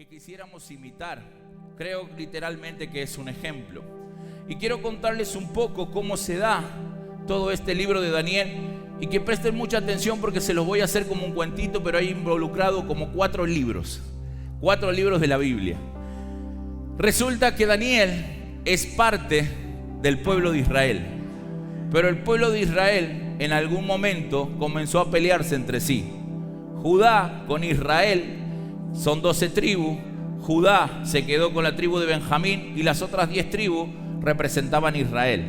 que quisiéramos imitar. Creo literalmente que es un ejemplo. Y quiero contarles un poco cómo se da todo este libro de Daniel, y que presten mucha atención porque se los voy a hacer como un cuentito, pero hay involucrado como 4 libros de la Biblia. Resulta que Daniel es parte del pueblo de Israel, pero el pueblo de Israel en algún momento comenzó a pelearse entre sí. Judá con Israel son 12 tribus. Judá se quedó con la tribu de Benjamín y las otras 10 tribus representaban a Israel.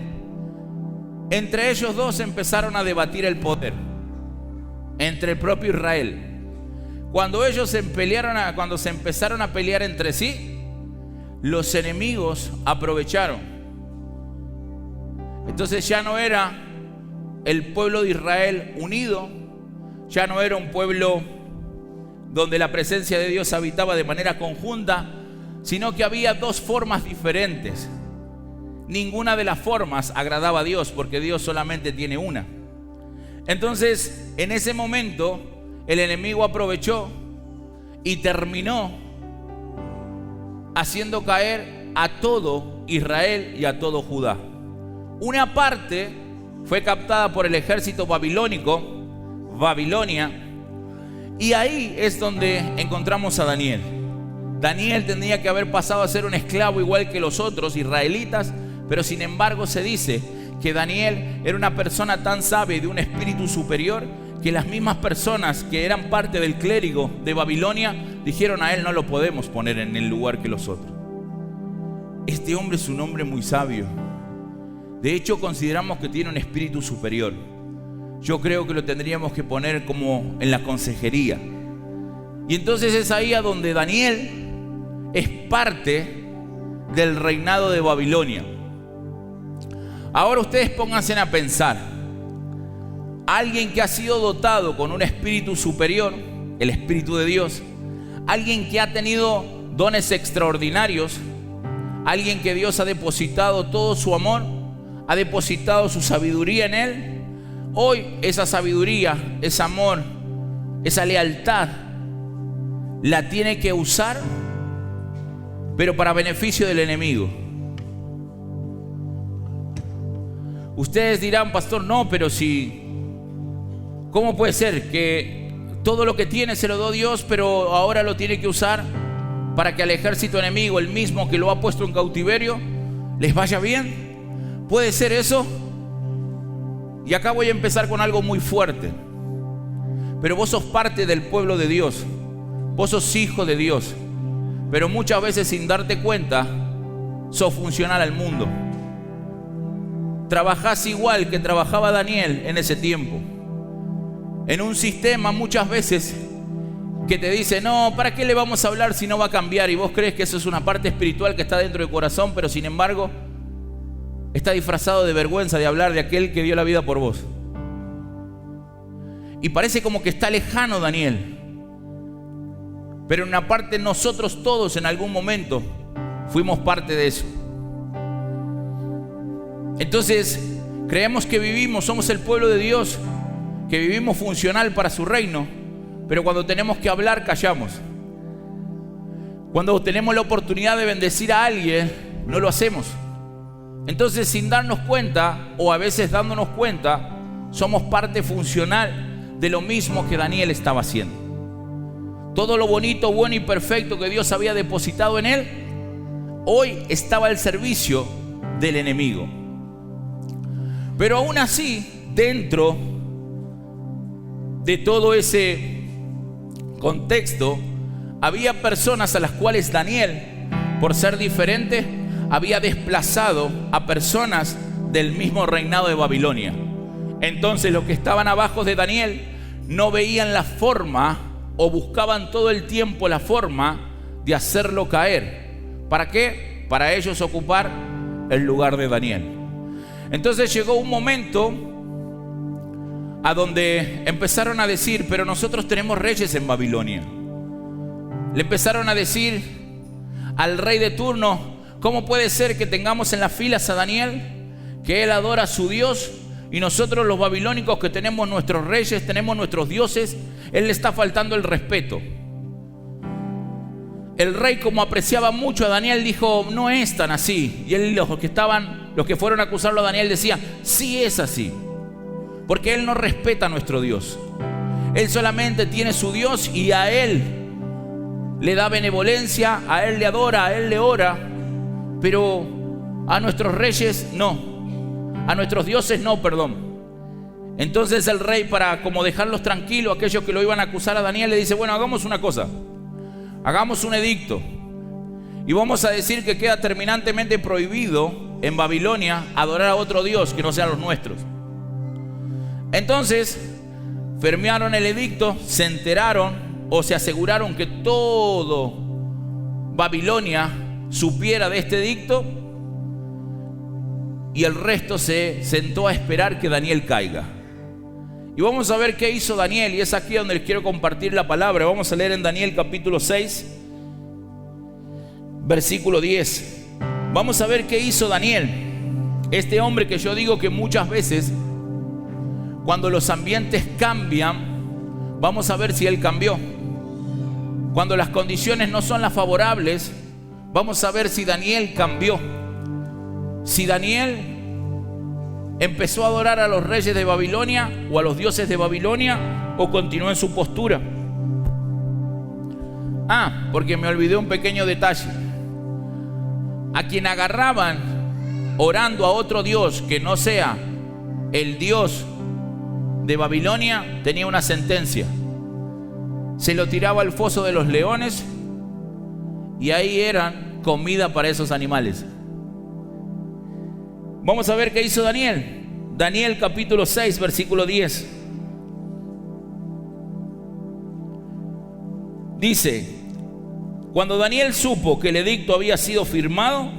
Entre ellos dos empezaron a debatir el poder entre el propio Israel. Cuando cuando se empezaron a pelear entre sí, los enemigos aprovecharon. Entonces ya no era el pueblo de Israel unido, ya no era un pueblo donde la presencia de Dios habitaba de manera conjunta, sino que había 2 formas diferentes. Ninguna de las formas agradaba a Dios, porque Dios solamente tiene una. Entonces, en ese momento, el enemigo aprovechó y terminó haciendo caer a todo Israel y a todo Judá. Una parte fue captada por el ejército babilónico, Babilonia, y ahí es donde encontramos a Daniel. Daniel tendría que haber pasado a ser un esclavo igual que los otros israelitas, pero sin embargo se dice que Daniel era una persona tan sabia y de un espíritu superior que las mismas personas que eran parte del clérigo de Babilonia dijeron: a él no lo podemos poner en el lugar que los otros. Este hombre es un hombre muy sabio. De hecho, consideramos que tiene un espíritu superior. Yo creo que lo tendríamos que poner como en la consejería. Y entonces es ahí a donde Daniel es parte del reinado de Babilonia. Ahora ustedes pónganse a pensar. Alguien que ha sido dotado con un espíritu superior, el Espíritu de Dios, alguien que ha tenido dones extraordinarios, alguien que Dios ha depositado todo su amor, ha depositado su sabiduría en él. Hoy esa sabiduría, ese amor, esa lealtad la tiene que usar, pero para beneficio del enemigo. Ustedes dirán: pastor, no, pero si, ¿cómo puede ser que todo lo que tiene se lo dio Dios, pero ahora lo tiene que usar para que al ejército enemigo, el mismo que lo ha puesto en cautiverio, les vaya bien? ¿Puede ser eso? Y acá voy a empezar con algo muy fuerte. Pero vos sos parte del pueblo de Dios, vos sos hijo de Dios, pero muchas veces sin darte cuenta sos funcional al mundo. Trabajás igual que trabajaba Daniel en ese tiempo, en un sistema muchas veces que te dice: no, ¿para qué le vamos a hablar si no va a cambiar? Y vos crees que eso es una parte espiritual que está dentro del corazón, pero sin embargo está disfrazado de vergüenza de hablar de aquel que dio la vida por vos. Y parece como que está lejano Daniel, pero en una parte nosotros todos en algún momento fuimos parte de eso. Entonces creemos que somos el pueblo de Dios, que vivimos funcional para su reino, pero cuando tenemos que hablar callamos. Cuando tenemos la oportunidad de bendecir a alguien, no lo hacemos. Entonces, sin darnos cuenta, o a veces dándonos cuenta, somos parte funcional de lo mismo que Daniel estaba haciendo. Todo lo bonito, bueno y perfecto que Dios había depositado en él, hoy estaba al servicio del enemigo. Pero aún así, dentro de todo ese contexto, había personas a las cuales Daniel, por ser diferente, había desplazado a personas del mismo reinado de Babilonia. Entonces los que estaban abajo de Daniel no veían la forma, o buscaban todo el tiempo la forma de hacerlo caer. ¿Para qué? Para ellos ocupar el lugar de Daniel. Entonces llegó un momento a donde empezaron a decir: pero nosotros tenemos reyes en Babilonia. Le empezaron a decir al rey de turno: ¿cómo puede ser que tengamos en las filas a Daniel, que él adora a su Dios, y nosotros los babilónicos que tenemos nuestros reyes, tenemos nuestros dioses, él le está faltando el respeto? el rey, como apreciaba mucho a Daniel, dijo, no es tan así. Y los que fueron a acusarlo a Daniel decían, sí es así. Porque él no respeta a nuestro Dios. Él solamente tiene su Dios y a él le da benevolencia, a él le adora, a él le ora. Pero a nuestros reyes no. A nuestros dioses no, perdón. Entonces el rey, para como dejarlos tranquilos, aquellos que lo iban a acusar a Daniel, le dice, bueno, hagamos una cosa. Hagamos un edicto y vamos a decir que queda terminantemente prohibido en Babilonia adorar a otro Dios que no sean los nuestros. Entonces firmaron el edicto, se enteraron o se aseguraron que todo Babilonia supiera de este edicto, y el resto se sentó a esperar que Daniel caiga. Y vamos a ver qué hizo Daniel, y es aquí donde les quiero compartir la palabra. Vamos a leer en Daniel capítulo 6, versículo 10. Vamos a ver qué hizo Daniel, este hombre que yo digo que muchas veces, cuando los ambientes cambian, vamos a ver si él cambió. Cuando las condiciones no son las favorables, vamos a ver si Daniel cambió. Si Daniel empezó a adorar a los reyes de Babilonia o a los dioses de Babilonia, o continuó en su postura. Porque me olvidé un pequeño detalle. A quien agarraban orando a otro dios que no sea el dios de Babilonia, tenía una sentencia. Se lo tiraba al foso de los leones y ahí eran comida para esos animales. Vamos a ver qué hizo Daniel. Daniel capítulo 6, versículo 10. Dice, cuando Daniel supo que el edicto había sido firmado,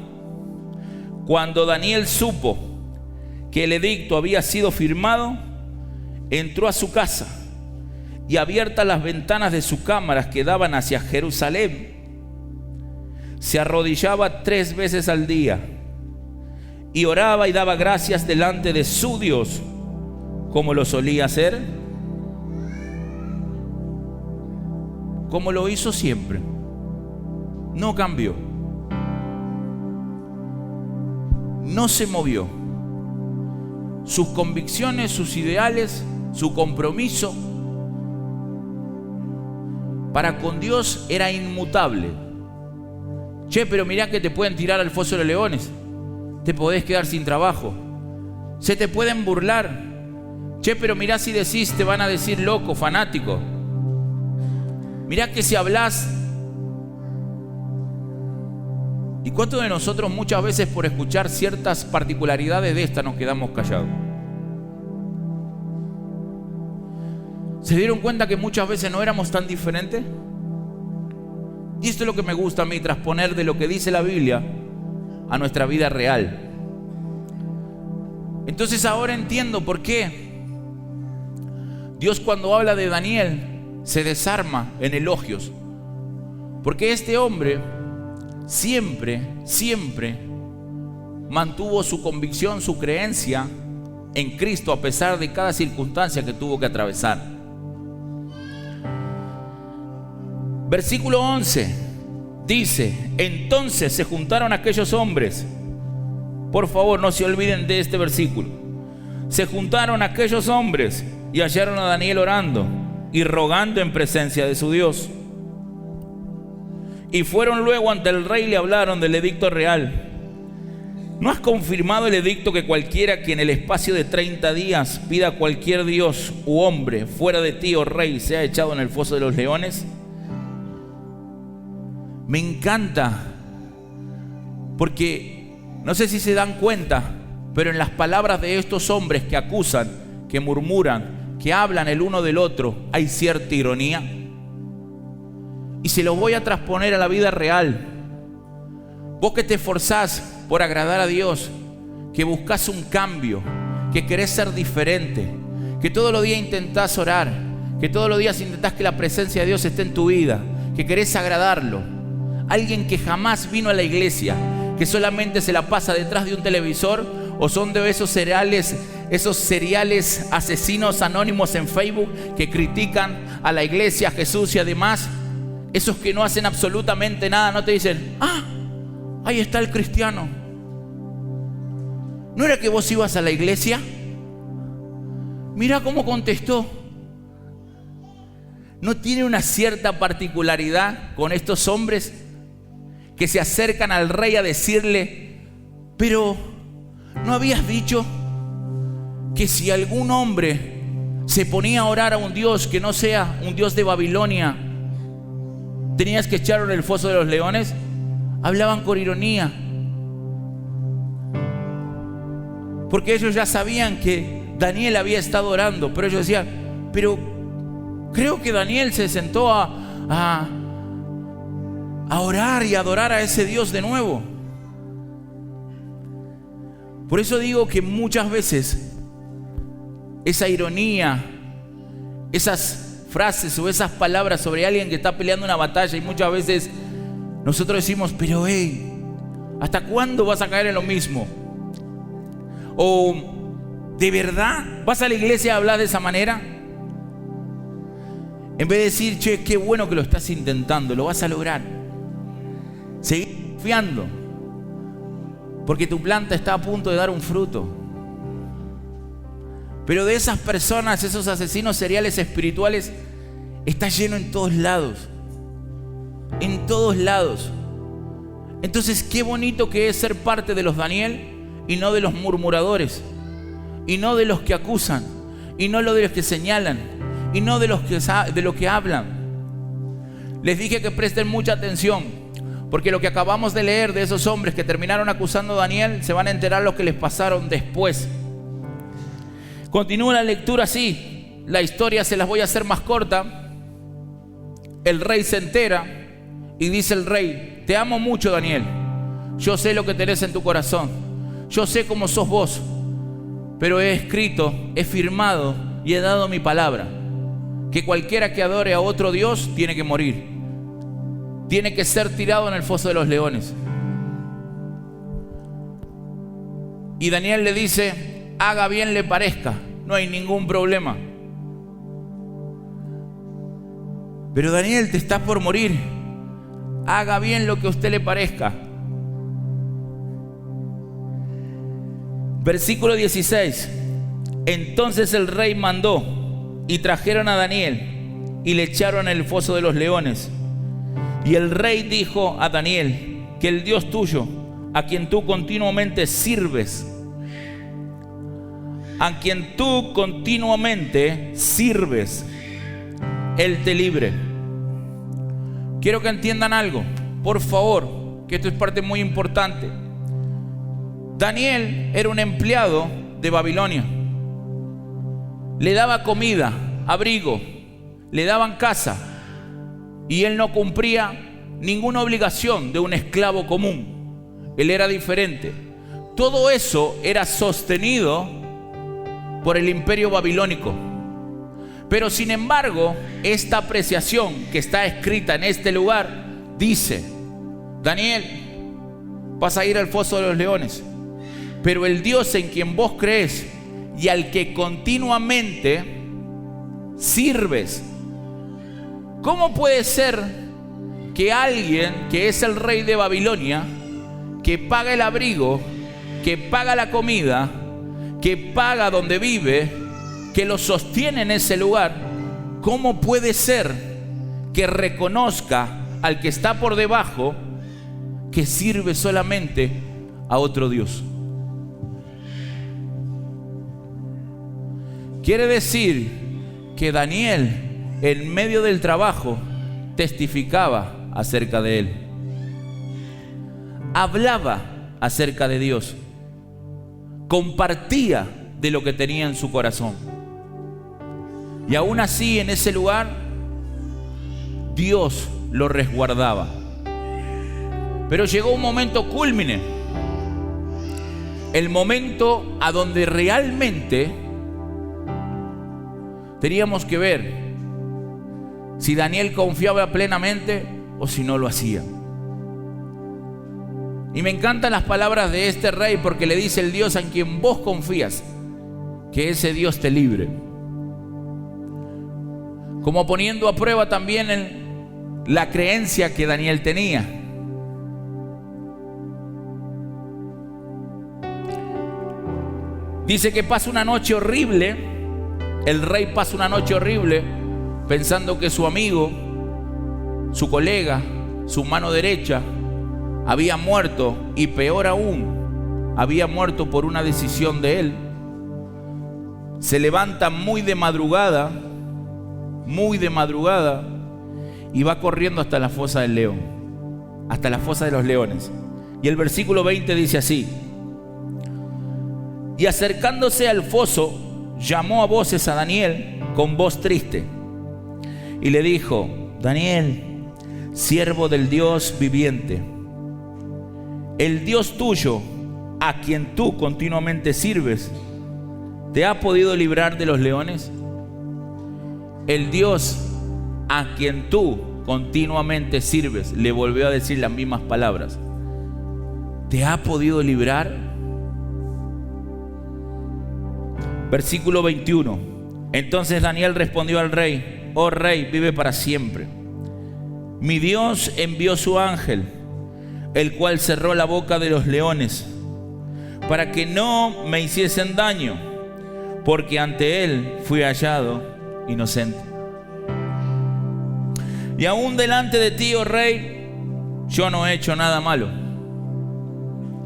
entró a su casa y, abiertas las ventanas de sus cámaras que daban hacia Jerusalén, se arrodillaba 3 veces al día y oraba y daba gracias delante de su Dios, como lo solía hacer, como lo hizo siempre. No cambió, no se movió. Sus convicciones, sus ideales, su compromiso para con Dios era inmutable. Pero mirá que te pueden tirar al foso de los leones, te podés quedar sin trabajo, se te pueden burlar. Pero mirá, si decís, te van a decir loco, fanático. Mirá que si hablás. ¿Y cuántos de nosotros muchas veces por escuchar ciertas particularidades de esta nos quedamos callados? ¿Se dieron cuenta que muchas veces no éramos tan diferentes? Y esto es lo que me gusta a mí, transponer de lo que dice la Biblia a nuestra vida real. Entonces ahora entiendo por qué Dios, cuando habla de Daniel, se desarma en elogios. Porque este hombre siempre mantuvo su convicción, su creencia en Cristo, a pesar de cada circunstancia que tuvo que atravesar. Versículo 11 dice, entonces se juntaron aquellos hombres. Por favor, no se olviden de este versículo. Se juntaron aquellos hombres y hallaron a Daniel orando y rogando en presencia de su Dios. Y fueron luego ante el rey y le hablaron del edicto real. ¿No has confirmado el edicto que cualquiera que en el espacio de 30 días pida a cualquier dios u hombre fuera de ti, oh rey, sea echado en el foso de los leones? Me encanta, porque no sé si se dan cuenta, pero en las palabras de estos hombres que acusan, que murmuran, que hablan el uno del otro, hay cierta ironía. Y se lo voy a transponer a la vida real. Vos que te esforzás por agradar a Dios, que buscas un cambio, que querés ser diferente, que todos los días intentás orar, que todos los días intentás que la presencia de Dios esté en tu vida, que querés agradarlo. Alguien que jamás vino a la iglesia, que solamente se la pasa detrás de un televisor, o son de esos seriales asesinos anónimos en Facebook que critican a la iglesia, a Jesús y además. esos que no hacen absolutamente nada, no te dicen: ah, ahí está el cristiano. ¿No era que vos ibas a la iglesia? Mira cómo contestó. ¿No tiene una cierta particularidad con estos hombres que se acercan al rey a decirle: pero ¿no habías dicho que si algún hombre se ponía a orar a un Dios que no sea un Dios de Babilonia, tenías que echarlo en el foso de los leones? Hablaban con ironía, porque ellos ya sabían que Daniel había estado orando, pero ellos decían: pero creo que Daniel se sentó a orar y adorar a ese Dios de nuevo. Por eso digo que muchas veces esa ironía, esas frases o esas palabras sobre alguien que está peleando una batalla, y muchas veces nosotros decimos: pero hey, ¿hasta cuándo vas a caer en lo mismo? O ¿de verdad vas a la iglesia a hablar de esa manera? En vez de decir: che, qué bueno que lo estás intentando, lo vas a lograr. Seguir confiando, porque tu planta está a punto de dar un fruto. Pero de esas personas, esos asesinos seriales espirituales, está lleno en todos lados. En todos lados. Entonces, qué bonito que es ser parte de los Daniel y no de los murmuradores, y no de los que acusan, y no de los que señalan, y no de los que hablan. Les dije que presten mucha atención, porque lo que acabamos de leer de esos hombres que terminaron acusando a Daniel, se van a enterar lo que les pasaron después. Continúa la lectura así. La historia se las voy a hacer más corta. El rey se entera y dice el rey: te amo mucho, Daniel. Yo sé lo que tenés en tu corazón. Yo sé cómo sos vos. Pero he escrito, he firmado y he dado mi palabra, que cualquiera que adore a otro Dios tiene que morir. Tiene que ser tirado en el foso de los leones. Y Daniel le dice: haga bien le parezca, no hay ningún problema. Pero Daniel, te estás por morir. Haga bien lo que a usted le parezca. Versículo 16. Entonces el rey mandó y trajeron a Daniel y le echaron en el foso de los leones. Y el rey dijo a Daniel: que el Dios tuyo, a quien tú continuamente sirves, Él te libre. Quiero que entiendan algo, por favor, que esto es parte muy importante. Daniel era un empleado de Babilonia. Le daba comida, abrigo, le daban casa, y él no cumplía ninguna obligación de un esclavo común. Él era diferente. Todo eso era sostenido por el imperio babilónico. Pero sin embargo, esta apreciación que está escrita en este lugar dice: Daniel, vas a ir al foso de los leones, pero el Dios en quien vos crees y al que continuamente sirves. ¿Cómo puede ser que alguien que es el rey de Babilonia, que paga el abrigo, que paga la comida, que paga donde vive, que lo sostiene en ese lugar, cómo puede ser que reconozca al que está por debajo, que sirve solamente a otro Dios? Quiere decir que Daniel, en medio del trabajo, testificaba acerca de él, hablaba acerca de Dios, compartía de lo que tenía en su corazón. Y aún así, en ese lugar, Dios lo resguardaba. Pero llegó un momento cúlmine, el momento a donde realmente teníamos que ver si Daniel confiaba plenamente o si no lo hacía. Y me encantan las palabras de este rey, porque le dice: el Dios en quien vos confías, que ese Dios te libre. Como poniendo a prueba también la creencia que Daniel tenía. Dice que pasa una noche horrible. El rey pasa una noche horrible pensando que su amigo, su colega, su mano derecha había muerto, y peor aún, había muerto por una decisión de él. Se levanta muy de madrugada, y va corriendo hasta la fosa del león, hasta la fosa de los leones. Y el versículo 20 dice así: y acercándose al foso, llamó a voces a Daniel con voz triste, y le dijo: Daniel, siervo del Dios viviente, el Dios tuyo, a quien tú continuamente sirves, ¿te ha podido librar de los leones? El Dios a quien tú continuamente sirves, le volvió a decir las mismas palabras, ¿te ha podido librar? Versículo 21. Entonces Daniel respondió al rey: oh rey, vive para siempre. Mi Dios envió su ángel, el cual cerró la boca de los leones, para que no me hiciesen daño, porque ante él fui hallado inocente. Y aún delante de ti, oh rey, yo no he hecho nada malo.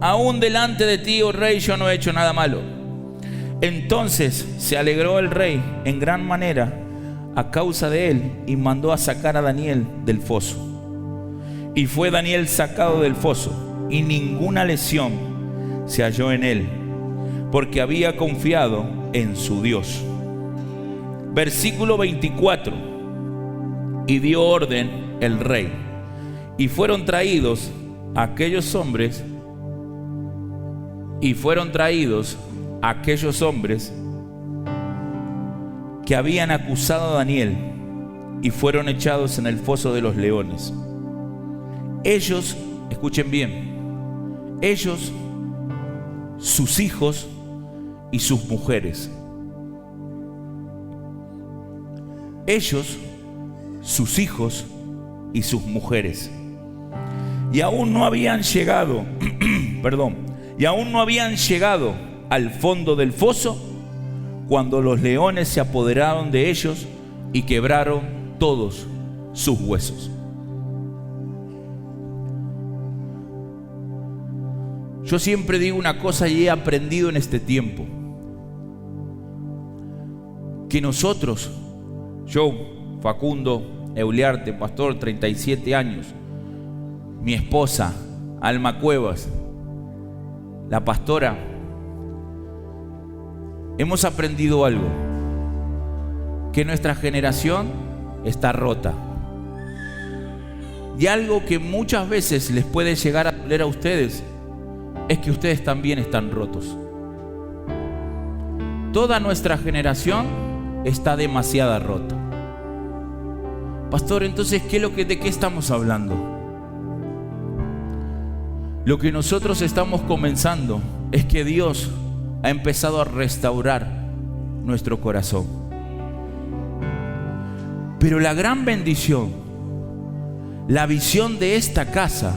Aún delante de ti, oh rey, yo no he hecho nada malo. Entonces se alegró el rey en gran manera a causa de él, y mandó a sacar a Daniel del foso. Y fue Daniel sacado del foso, y ninguna lesión se halló en él, porque había confiado en su Dios. Versículo 24. Y dio orden el rey, y fueron traídos aquellos hombres, que habían acusado a Daniel, y fueron echados en el foso de los leones. Ellos, escuchen bien, ellos, sus hijos y sus mujeres. Ellos, sus hijos y sus mujeres. Y aún no habían llegado, y aún no habían llegado al fondo del foso, cuando los leones se apoderaron de ellos y quebraron todos sus huesos. Yo siempre digo una cosa y he aprendido en este tiempo, que nosotros, yo, Facundo Euliarte, pastor, 37 años, mi esposa, Alma Cuevas, la pastora, hemos aprendido algo, que nuestra generación está rota. Y algo que muchas veces les puede llegar a doler a ustedes es que ustedes también están rotos. Toda nuestra generación está demasiado rota. Pastor, entonces, ¿de qué estamos hablando? Lo que nosotros estamos comenzando es que Dios ha empezado a restaurar nuestro corazón. Pero la gran bendición, la visión de esta casa,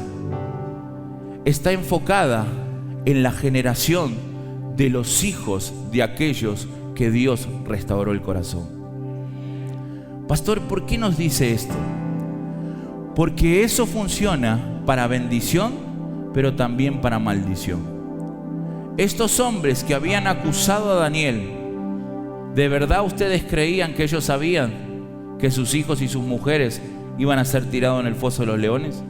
está enfocada en la generación de los hijos de aquellos que Dios restauró el corazón. Pastor, ¿por qué nos dice esto? Porque eso funciona para bendición, pero también para maldición. Estos hombres que habían acusado a Daniel, ¿de verdad ustedes creían que ellos sabían que sus hijos y sus mujeres iban a ser tirados en el foso de los leones?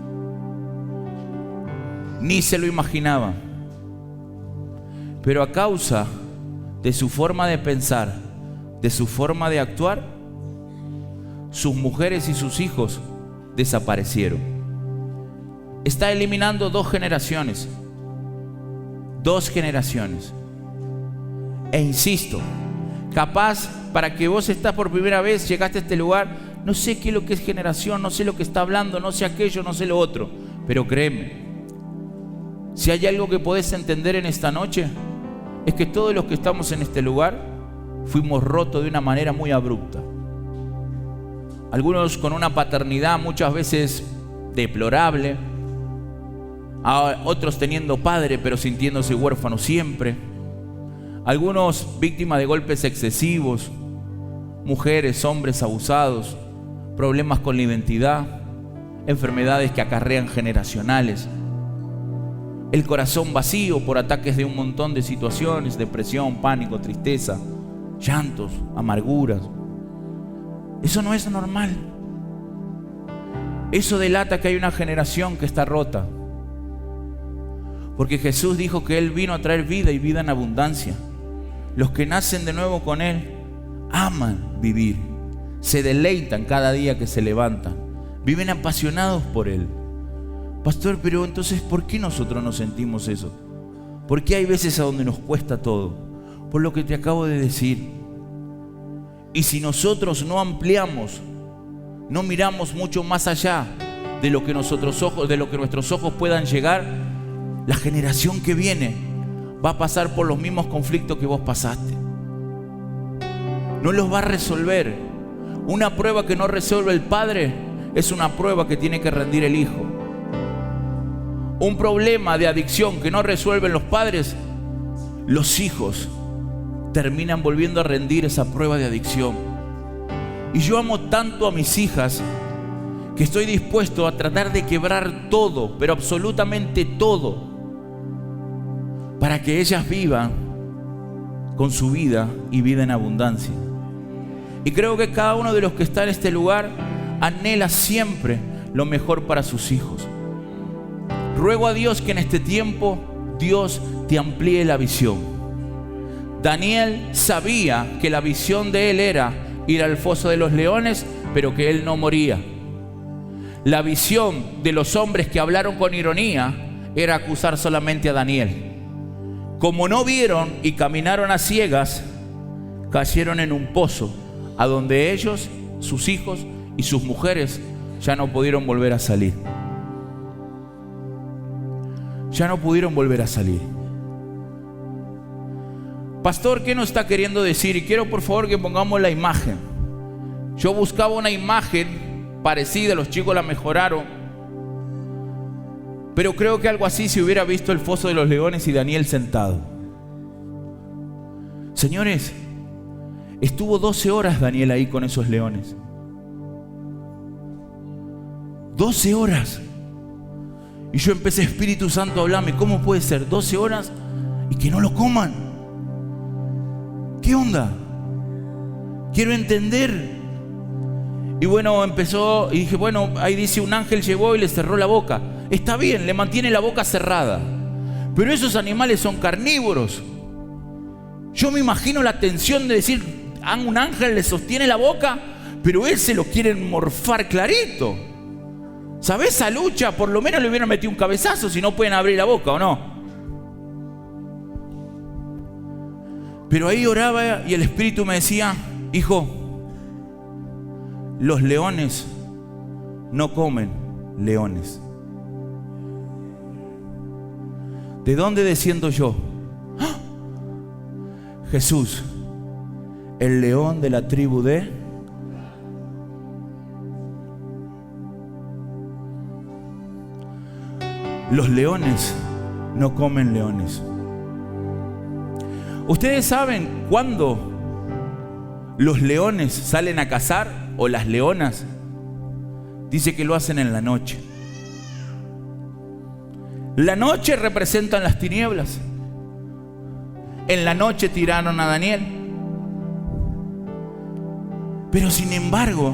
Ni se lo imaginaban. Pero a causa de su forma de pensar, de su forma de actuar, sus mujeres y sus hijos desaparecieron. Está eliminando dos generaciones. E insisto, capaz para que vos estás por primera vez, llegaste a este lugar, no sé qué es lo que es generación, no sé lo que está hablando, no sé aquello, no sé lo otro, pero créeme, si hay algo que podés entender en esta noche, es que todos los que estamos en este lugar fuimos rotos de una manera muy abrupta. algunos con una paternidad muchas veces deplorable, a otros teniendo padre pero sintiéndose huérfanos siempre, algunos víctimas de golpes excesivos, mujeres, hombres abusados, problemas con la identidad, enfermedades que acarrean generacionales, el corazón vacío por ataques de un montón de situaciones, depresión, pánico, tristeza, llantos, amarguras. Eso no es normal. Eso delata que hay una generación que está rota. Porque Jesús dijo que Él vino a traer vida y vida en abundancia. Los que nacen de nuevo con Él aman vivir, se deleitan cada día que se levantan, viven apasionados por Él. Pastor, pero entonces, ¿por qué nosotros no sentimos eso? ¿Por qué hay veces a donde nos cuesta todo? Por lo que te acabo de decir. Y si nosotros no ampliamos, no miramos mucho más allá de lo que nuestros ojos puedan llegar, la generación que viene va a pasar por los mismos conflictos que vos pasaste. No los va a resolver. Una prueba que no resuelve el padre es una prueba que tiene que rendir el hijo. Un problema de adicción que no resuelven los padres, los hijos terminan volviendo a rendir esa prueba de adicción. Y yo amo tanto a mis hijas que estoy dispuesto a tratar de quebrar todo, pero absolutamente todo, para que ellas vivan con su vida y vida en abundancia. Y creo que cada uno de los que está en este lugar anhela siempre lo mejor para sus hijos. Ruego a Dios que en este tiempo Dios te amplíe la visión. Daniel sabía que la visión de él era ir al foso de los leones, pero que él no moría. La visión de los hombres que hablaron con ironía era acusar solamente a Daniel. Como no vieron y caminaron a ciegas, cayeron en un pozo a donde ellos, sus hijos y sus mujeres ya no pudieron volver a salir. Ya no pudieron volver a salir. Pastor, ¿qué nos está queriendo decir? Y quiero por favor que pongamos la imagen. Yo buscaba una imagen parecida, los chicos la mejoraron, pero creo que algo así se hubiera visto el foso de los leones y Daniel sentado. Señores, estuvo 12 horas Daniel ahí con esos leones. 12 horas. Y yo empecé, Espíritu Santo, a hablarme. ¿Cómo puede ser 12 horas y que no lo coman? ¿Qué onda? Quiero entender. Y bueno, empezó y dije, bueno, ahí dice un ángel llegó y le cerró la boca. Está bien, le mantiene la boca cerrada. Pero esos animales son carnívoros. Yo me imagino la tensión de decir, un ángel le sostiene la boca, pero él se lo quieren morfar clarito. ¿Sabés esa lucha? Por lo menos le hubieran metido un cabezazo si no pueden abrir la boca, ¿o no? Pero ahí oraba y el Espíritu me decía, hijo, los leones no comen leones. ¿De dónde desciendo yo? ¡Ah! Jesús, el león de la tribu de... Los leones no comen leones. ¿Ustedes saben cuándo los leones salen a cazar o las leonas? Dice que lo hacen en la noche. La noche representan las tinieblas. En la noche tiraron a Daniel. Pero sin embargo,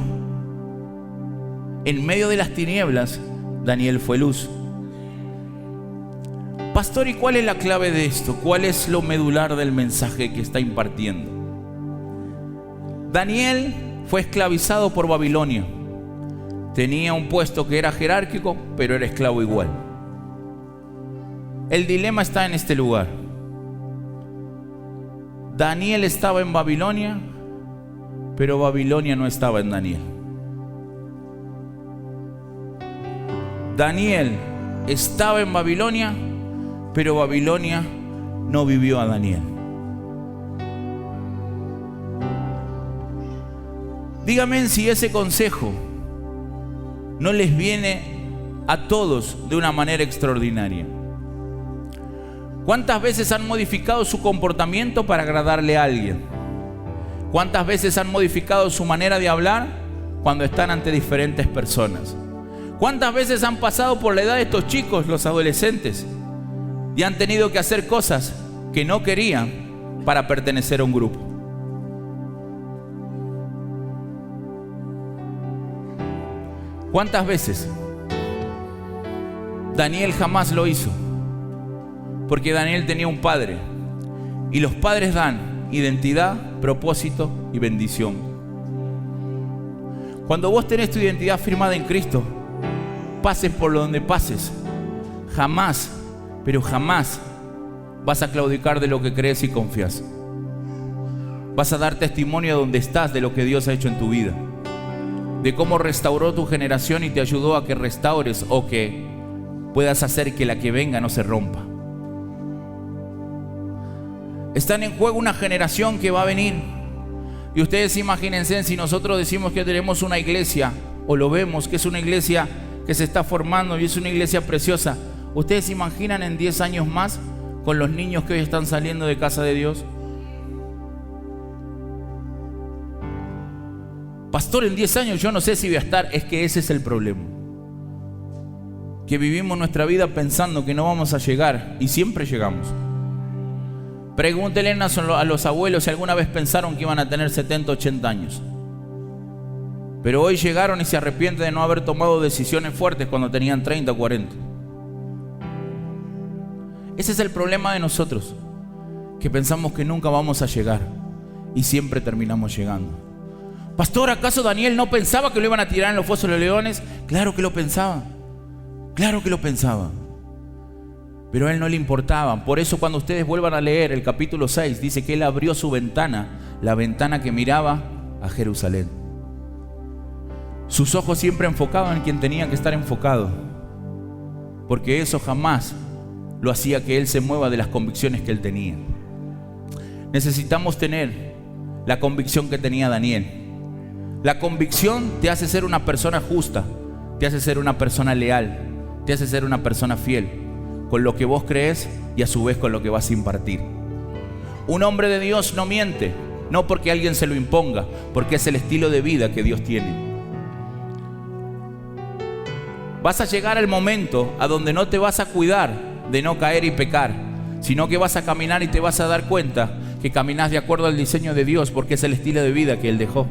en medio de las tinieblas, Daniel fue luz. Pastor, ¿y cuál es la clave de esto? ¿Cuál es lo medular del mensaje que está impartiendo? Daniel fue esclavizado por Babilonia. Tenía un puesto que era jerárquico, pero era esclavo igual. El dilema está en este lugar. Daniel estaba en Babilonia, pero Babilonia no estaba en Daniel. Daniel estaba en Babilonia, pero Babilonia no vivió a Daniel. Dígame si ese consejo no les viene a todos de una manera extraordinaria. ¿Cuántas veces han modificado su comportamiento para agradarle a alguien? ¿Cuántas veces han modificado su manera de hablar cuando están ante diferentes personas? ¿Cuántas veces han pasado por la edad de estos chicos, los adolescentes, y han tenido que hacer cosas que no querían para pertenecer a un grupo? ¿Cuántas veces? Daniel jamás lo hizo, porque Daniel tenía un padre, y los padres dan identidad, propósito y bendición. Cuando vos tenés tu identidad firmada en Cristo, pases por donde pases, jamás, pero jamás vas a claudicar de lo que crees y confías. Vas a dar testimonio donde estás de lo que Dios ha hecho en tu vida, de cómo restauró tu generación y te ayudó a que restaures o que puedas hacer que la que venga no se rompa. Están en juego una generación que va a venir. Y ustedes imagínense si nosotros decimos que tenemos una iglesia, o lo vemos que es una iglesia que se está formando y es una iglesia preciosa. ¿Ustedes se imaginan en 10 años más con los niños que hoy están saliendo de casa de Dios? Pastor, en 10 años yo no sé si voy a estar. Es que ese es el problema, que vivimos nuestra vida pensando que no vamos a llegar y siempre llegamos. Pregúntenle a los abuelos si alguna vez pensaron que iban a tener 70, 80 años. Pero hoy llegaron y se arrepienten de no haber tomado decisiones fuertes cuando tenían 30 o 40. Ese es el problema de nosotros, que pensamos que nunca vamos a llegar y siempre terminamos llegando. Pastor, ¿acaso Daniel no pensaba que lo iban a tirar en los fosos de los leones? Claro que lo pensaba. Claro que lo pensaba. Pero a él no le importaba. Por eso cuando ustedes vuelvan a leer el capítulo 6, dice que él abrió su ventana, la ventana que miraba a Jerusalén. Sus ojos siempre enfocaban en quien tenía que estar enfocado, porque eso jamás lo hacía que él se mueva de las convicciones que él tenía. Necesitamos tener la convicción que tenía Daniel. La convicción te hace ser una persona justa, te hace ser una persona leal, te hace ser una persona fiel con lo que vos crees y a su vez con lo que vas a impartir. Un hombre de Dios no miente, no porque alguien se lo imponga, porque es el estilo de vida que Dios tiene. Vas a llegar al momento a donde no te vas a cuidar de no caer y pecar, sino que vas a caminar y te vas a dar cuenta que caminas de acuerdo al diseño de Dios, porque es el estilo de vida que Él dejó.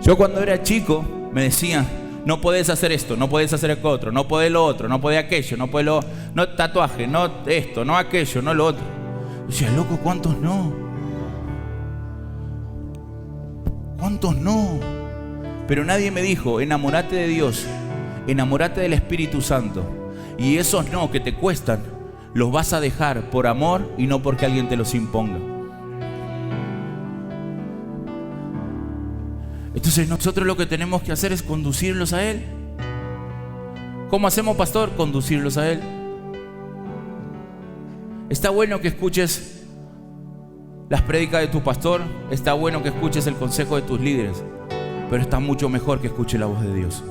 Yo cuando era chico me decían: no podés hacer esto, no podés hacer el otro, no podés lo otro, no podés aquello, no podés no tatuaje, no esto, no aquello, no lo otro. Yo decía, loco, ¿cuántos no? ¿Cuántos no? Pero nadie me dijo: enamórate de Dios, enamórate del Espíritu Santo, y esos no que te cuestan los vas a dejar por amor y no porque alguien te los imponga. Entonces nosotros lo que tenemos que hacer es conducirlos a Él. ¿Cómo hacemos, pastor? Conducirlos a Él. Está bueno que escuches las prédicas de tu pastor, está bueno que escuches el consejo de tus líderes, pero está mucho mejor que escuche la voz de Dios.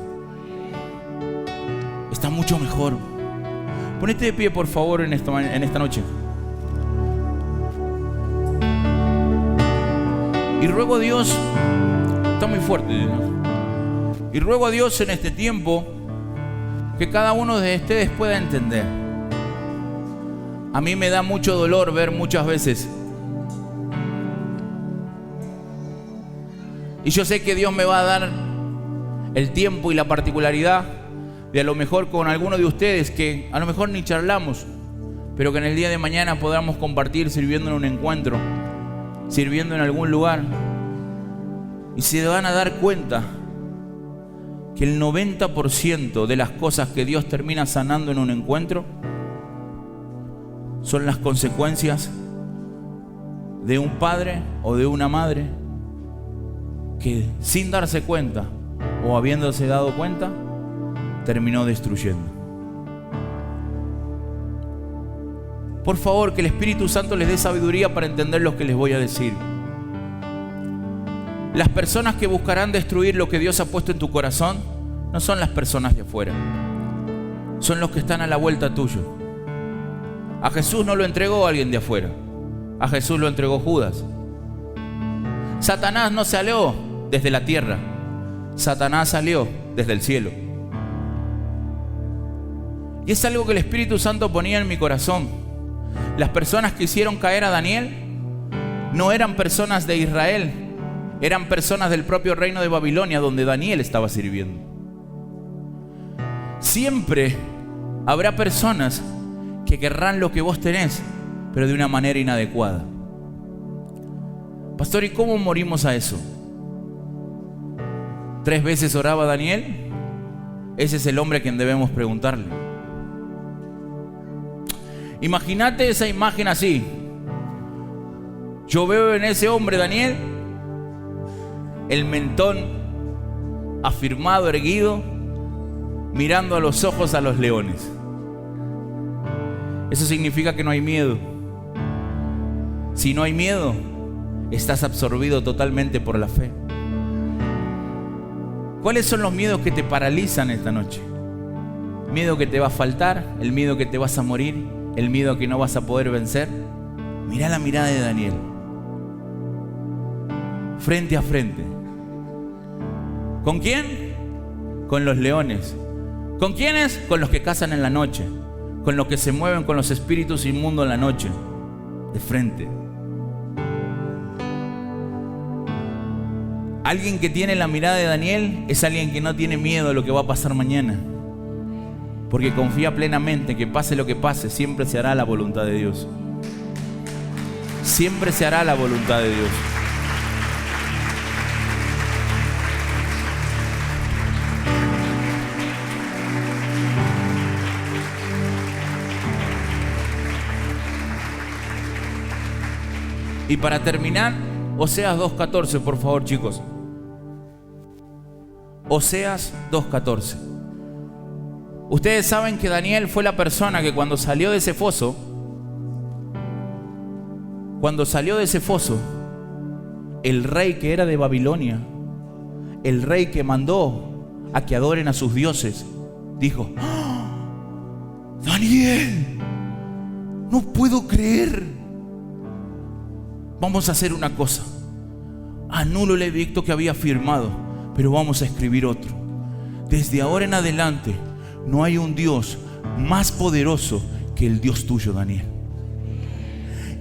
Está mucho mejor. Ponete de pie, por favor, en esta noche. Y ruego a Dios, está muy fuerte, ¿no? Y ruego a Dios en este tiempo que cada uno de ustedes pueda entender. A mí me da mucho dolor ver muchas veces, y yo sé que Dios me va a dar el tiempo y la particularidad de a lo mejor con alguno de ustedes que a lo mejor ni charlamos, pero que en el día de mañana podamos compartir sirviendo en un encuentro, sirviendo en algún lugar, y se van a dar cuenta que el 90% de las cosas que Dios termina sanando en un encuentro son las consecuencias de un padre o de una madre que, sin darse cuenta o habiéndose dado cuenta, terminó destruyendo. Por favor, que el Espíritu Santo les dé sabiduría para entender lo que les voy a decir. Las personas que buscarán destruir lo que Dios ha puesto en tu corazón no son las personas de afuera, son los que están a la vuelta tuyo. A Jesús no lo entregó alguien de afuera, a Jesús lo entregó Judas. Satanás no salió desde la tierra, Satanás salió desde el cielo. Y es algo que el Espíritu Santo ponía en mi corazón. Las personas que hicieron caer a Daniel no eran personas de Israel, eran personas del propio reino de Babilonia, donde Daniel estaba sirviendo. Siempre habrá personas que querrán lo que vos tenés, pero de una manera inadecuada. Pastor, ¿y cómo morimos a eso? 3 veces oraba Daniel. Ese es el hombre a quien debemos preguntarle. Imagínate esa imagen así. Yo veo en ese hombre, Daniel, el mentón afirmado, erguido, mirando a los ojos a los leones. Eso significa que no hay miedo. Si no hay miedo, estás absorbido totalmente por la fe. ¿Cuáles son los miedos que te paralizan esta noche? ¿Miedo que te va a faltar? ¿El miedo que te vas a morir? ¿El miedo que no vas a poder vencer? Mirá la mirada de Daniel. Frente a frente. ¿Con quién? Con los leones. ¿Con quiénes? Con los que cazan en la noche, con los que se mueven con los espíritus inmundos en la noche. De frente. Alguien que tiene la mirada de Daniel es alguien que no tiene miedo a lo que va a pasar mañana, porque confía plenamente que pase lo que pase, siempre se hará la voluntad de Dios. Siempre se hará la voluntad de Dios. Y para terminar, Oseas 2:14, por favor, chicos. Oseas 2:14. Ustedes saben que Daniel fue la persona que cuando salió de ese foso, el rey que era de Babilonia, el rey que mandó a que adoren a sus dioses, dijo: ¡Ah! Daniel, no puedo creer. Vamos a hacer una cosa. Anulo el edicto que había firmado, pero vamos a escribir otro. Desde ahora en adelante no hay un Dios más poderoso que el Dios tuyo, Daniel.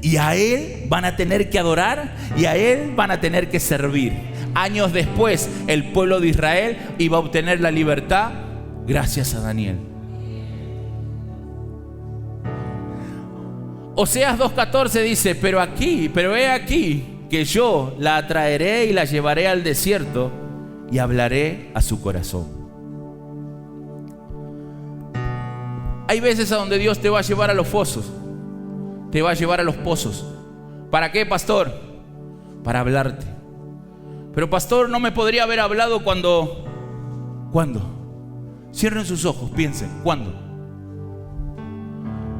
Y a Él van a tener que adorar y a Él van a tener que servir. Años después, el pueblo de Israel iba a obtener la libertad gracias a Daniel. Oseas 2:14 dice: pero he aquí que yo la atraeré y la llevaré al desierto y hablaré a su corazón. Hay veces a donde Dios te va a llevar a los fosos, te va a llevar a los pozos. ¿Para qué, pastor? Para hablarte. Pero, pastor, ¿no me podría haber hablado cuando? ¿Cuándo? Cierren sus ojos, piensen. ¿Cuándo?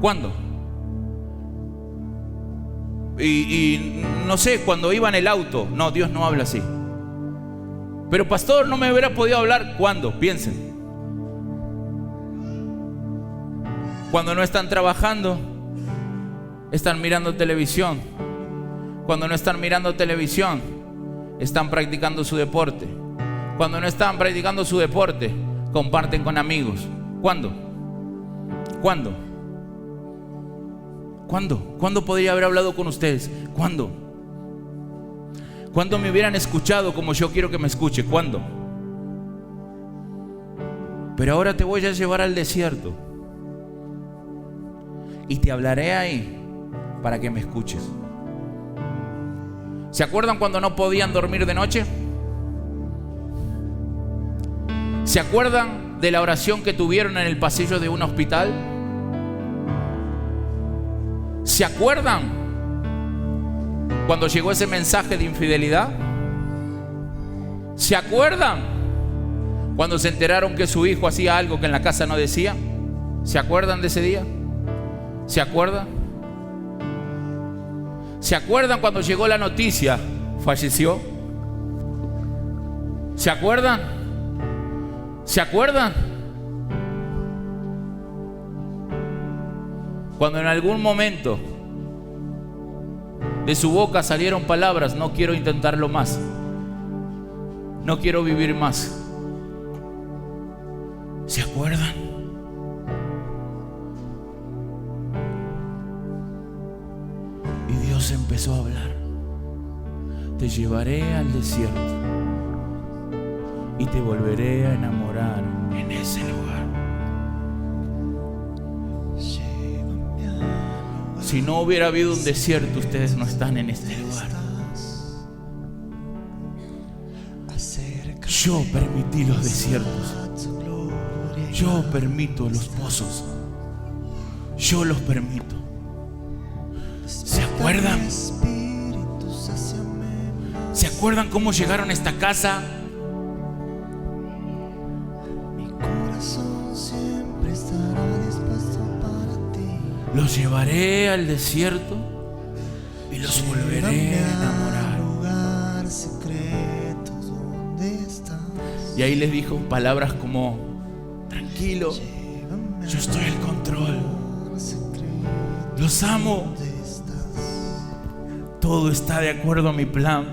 ¿Cuándo? Y no sé, cuando iba en el auto. No, Dios no habla así. Pero, pastor, ¿no me hubiera podido hablar? ¿Cuándo? Piensen. Cuando no están trabajando, están mirando televisión. Cuando no están mirando televisión, están practicando su deporte. Cuando no están practicando su deporte, comparten con amigos. ¿Cuándo? ¿Cuándo? ¿Cuándo? ¿Cuándo podría haber hablado con ustedes? ¿Cuándo? ¿Cuándo me hubieran escuchado como yo quiero que me escuche? ¿Cuándo? Pero ahora te voy a llevar al desierto y te hablaré ahí para que me escuches. ¿Se acuerdan cuando no podían dormir de noche? ¿Se acuerdan de la oración que tuvieron en el pasillo de un hospital? ¿Se acuerdan cuando llegó ese mensaje de infidelidad? ¿Se acuerdan cuando se enteraron que su hijo hacía algo que en la casa no decía? ¿Se acuerdan de ese día? ¿Se acuerdan? ¿Se acuerdan cuando llegó la noticia? Falleció. ¿Se acuerdan? ¿Se acuerdan? Cuando en algún momento de su boca salieron palabras: no quiero intentarlo más, no quiero vivir más. ¿Se acuerdan? Y Dios empezó a hablar: te llevaré al desierto y te volveré a enamorar en ese lugar. Si no hubiera habido un desierto, ustedes no están en este lugar. Yo permití los desiertos. Yo permito los pozos. Yo los permito. ¿Se acuerdan? ¿Se acuerdan cómo llegaron a esta casa? Los llevaré al desierto y los volveré a enamorar. Y ahí les dijo palabras como: tranquilo, yo estoy en control. Los amo. Todo está de acuerdo a mi plan.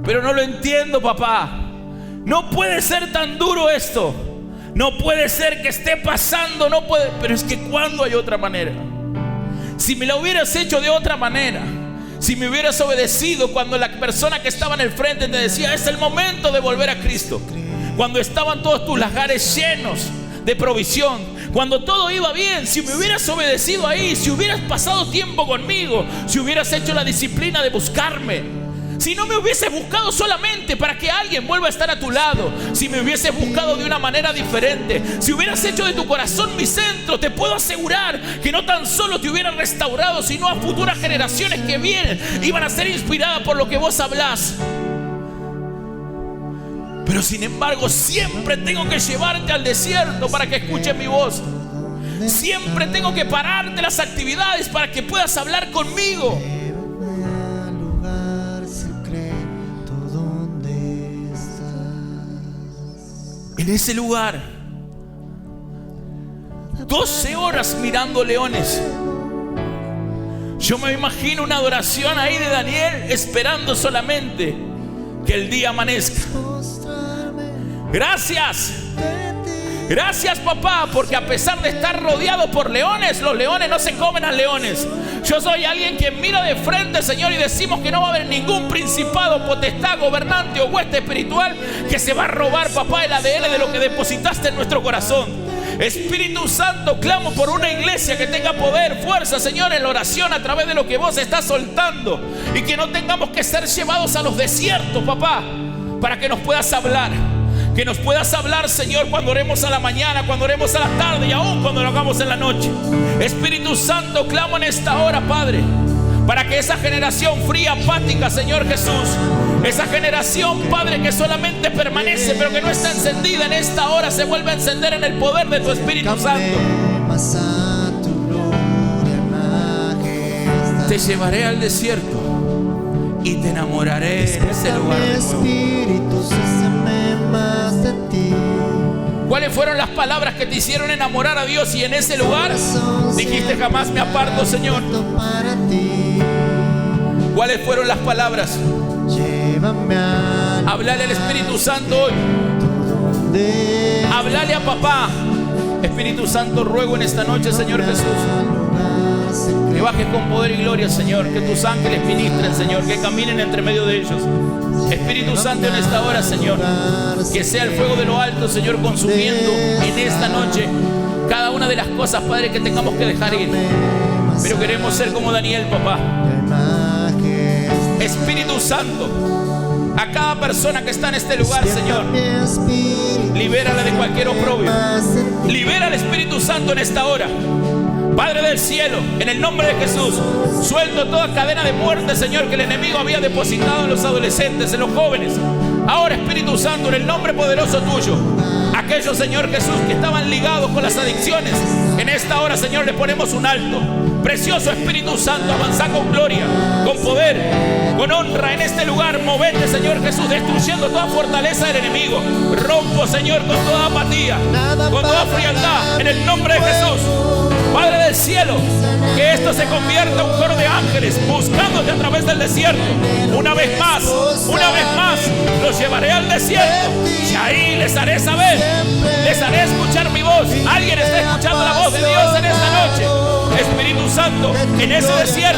Pero no lo entiendo, papá. No puede ser tan duro esto. No puede ser que esté pasando, no puede. Pero es que ¿cuándo hay otra manera? Si me lo hubieras hecho de otra manera, si me hubieras obedecido cuando la persona que estaba en el frente te decía: es el momento de volver a Cristo, cuando estaban todos tus lagares llenos de provisión, cuando todo iba bien, si me hubieras obedecido ahí, si hubieras pasado tiempo conmigo, si hubieras hecho la disciplina de buscarme, si no me hubieses buscado solamente para que alguien vuelva a estar a tu lado, si me hubieses buscado de una manera diferente, si hubieras hecho de tu corazón mi centro, te puedo asegurar que no tan solo te hubieran restaurado, sino a futuras generaciones que vienen iban a ser inspiradas por lo que vos hablás. Pero sin embargo, siempre tengo que llevarte al desierto para que escuches mi voz. Siempre tengo que pararte las actividades para que puedas hablar conmigo. En ese lugar, 12 horas mirando leones. Yo me imagino una adoración ahí de Daniel, esperando solamente que el día amanezca. Gracias. Gracias, papá, porque a pesar de estar rodeado por leones, los leones no se comen a leones. Yo soy alguien que mira de frente, Señor, y decimos que no va a haber ningún principado, potestad, gobernante o hueste espiritual que se va a robar, papá, el ADN de lo que depositaste en nuestro corazón. Espíritu Santo, clamo por una iglesia que tenga poder, fuerza, Señor, en la oración a través de lo que vos estás soltando, y que no tengamos que ser llevados a los desiertos, papá, para que nos puedas hablar. Que nos puedas hablar, Señor, cuando oremos a la mañana, cuando oremos a la tarde y aún cuando lo hagamos en la noche. Espíritu Santo, clamo en esta hora, Padre, para que esa generación fría, apática, Señor Jesús, esa generación, Padre, que solamente permanece pero que no está encendida, en esta hora se vuelva a encender en el poder de tu Espíritu Santo. Te llevaré al desierto y te enamoraré en ese lugar de nuevo. ¿Cuáles fueron las palabras que te hicieron enamorar a Dios? Y en ese lugar dijiste: jamás me aparto, Señor. ¿Cuáles fueron las palabras? Háblale al Espíritu Santo hoy. Háblale a papá. Espíritu Santo, ruego en esta noche, Señor Jesús, que bajes con poder y gloria, Señor. Que tus ángeles ministren, Señor, que caminen entre medio de ellos. Espíritu Santo, en esta hora, Señor, que sea el fuego de lo alto, Señor, consumiendo en esta noche cada una de las cosas, Padre, que tengamos que dejar ir. Pero queremos ser como Daniel, papá. Espíritu Santo, a cada persona que está en este lugar, Señor, libérala de cualquier oprobio. Libera al Espíritu Santo en esta hora. Padre del cielo, en el nombre de Jesús, suelto toda cadena de muerte, Señor, que el enemigo había depositado en los adolescentes, en los jóvenes. Ahora, Espíritu Santo, en el nombre poderoso tuyo, aquellos, Señor Jesús, que estaban ligados con las adicciones, en esta hora, Señor, le ponemos un alto. Precioso Espíritu Santo, avanza con gloria, con poder, con con honra en este lugar. Movete, Señor Jesús, destruyendo toda fortaleza del enemigo. Rompo, Señor, con toda apatía, con toda frialdad, en el nombre de Jesús. Padre del cielo, que esto se convierta en un coro de ángeles buscándote a través del desierto. Una vez más, los llevaré al desierto y ahí les haré saber, les haré escuchar mi voz. Alguien está escuchando la voz de Dios en esta noche. Espíritu Santo, en ese desierto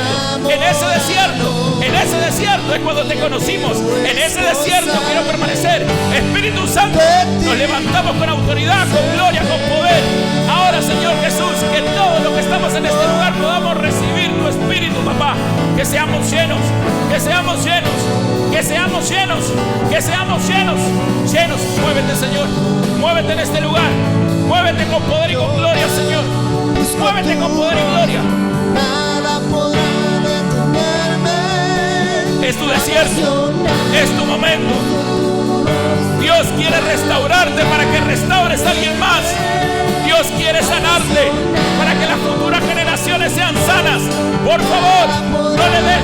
es cuando te conocimos. En ese desierto quiero permanecer. Espíritu Santo, nos levantamos con autoridad, con gloria, con poder. Ahora, Señor Jesús, que todos los que estamos en este lugar podamos recibir tu Espíritu, papá. Que seamos llenos, que seamos llenos, que seamos llenos, que seamos llenos, llenos. Muévete, Señor, muévete en este lugar. Muévete con poder y con gloria, Señor. Muévete con poder y gloria. Nada podrá detenerme. Es tu desierto, es tu momento. Dios quiere restaurarte para que restaures a alguien más. Dios quiere sanarte para que las futuras generaciones sean sanas. Por favor, no le des